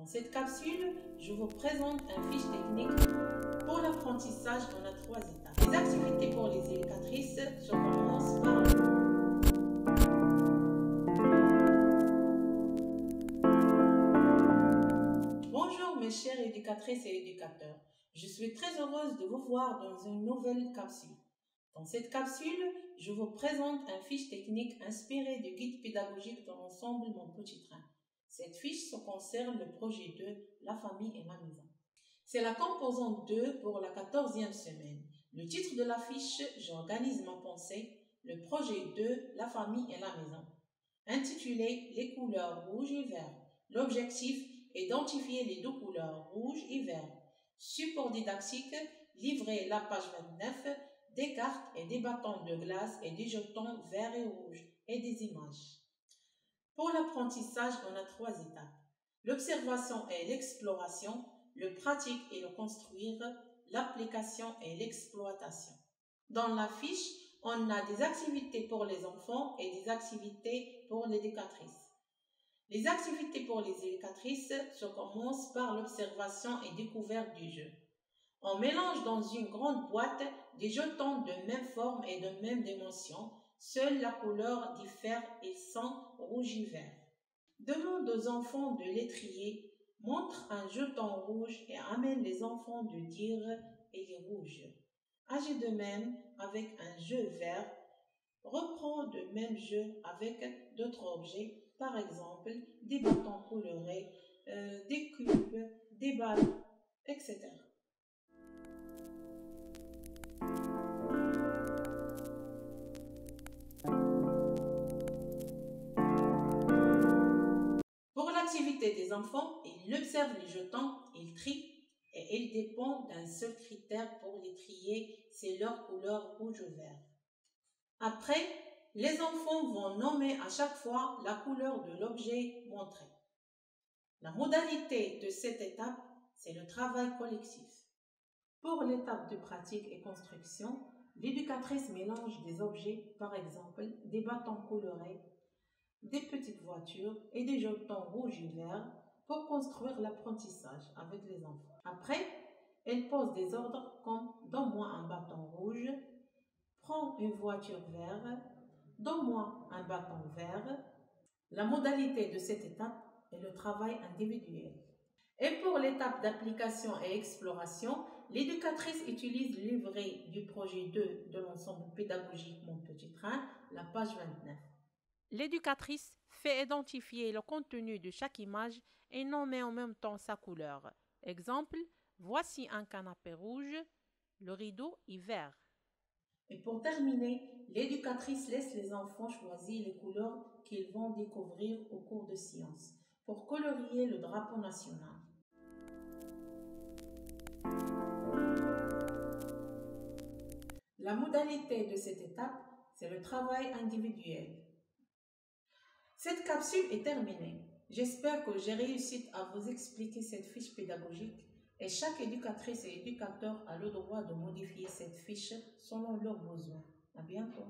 cette capsule, je vous présente un fiche technique pour l'apprentissage. On a 3 étapes. Les activités pour les éducatrices, je commence par Bonjour mes chères éducatrices et éducateurs. Je suis très heureuse de vous voir dans une nouvelle capsule. Dans cette capsule, je vous présente un fiche technique inspiré du guide pédagogique de l'ensemble Mon Petit Train. Cette fiche se concerne le projet 2, la famille et la maison. C'est la composante 2 pour la 14e semaine. Le titre de la fiche, j'organise ma pensée, le projet 2, la famille et la maison. Intitulé Les couleurs rouge et vert. L'objectif, identifier les 2 couleurs rouge et vert. Support didactique, livrer la page 29, des cartes et des bâtons de glace et des jetons verts et rouges et des images. Pour l'apprentissage, on a 3 étapes. L'observation et l'exploration, le pratique et le construire, l'application et l'exploitation. Dans la fiche, on a des activités pour les enfants et des activités pour l'éducatrice. Les activités pour les éducatrices se commencent par l'observation et découverte du jeu. On mélange dans une grande boîte des jetons de même forme et de même dimension. Seule la couleur diffère, ils sont rouge et vert. Demande aux enfants de les trier, montre un jeton rouge et amène les enfants de dire « il est rouge ». Agis de même avec un jeu vert, reprend de même jeu avec d'autres objets, par exemple des bâtons colorés, des cubes, des balles, etc. Pour l'activité des enfants, ils observent les jetons, ils trient et ils dépendent d'un seul critère pour les trier, c'est leur couleur rouge ou vert. Après, les enfants vont nommer à chaque fois la couleur de l'objet montré. La modalité de cette étape, c'est le travail collectif. Pour l'étape de pratique et construction, l'éducatrice mélange des objets, par exemple des bâtons colorés, des petites voitures et des jetons rouges et verts pour construire l'apprentissage avec les enfants. Après, elle pose des ordres comme « donne-moi un bâton rouge »,« prends une voiture verte »,« donne-moi un bâton vert ». La modalité de cette étape est le travail individuel. Et pour l'étape d'application et exploration, l'éducatrice utilise le livret du projet 2 de l'ensemble pédagogique Mon Petit Train, la page 29. L'éducatrice fait identifier le contenu de chaque image et nommer en même temps sa couleur. Exemple, voici un canapé rouge, le rideau est vert. Et pour terminer, l'éducatrice laisse les enfants choisir les couleurs qu'ils vont découvrir au cours de séance pour colorier le drapeau national. La modalité de cette étape, c'est le travail individuel. Cette capsule est terminée. J'espère que j'ai réussi à vous expliquer cette fiche pédagogique et chaque éducatrice et éducateur a le droit de modifier cette fiche selon leurs besoins. À bientôt.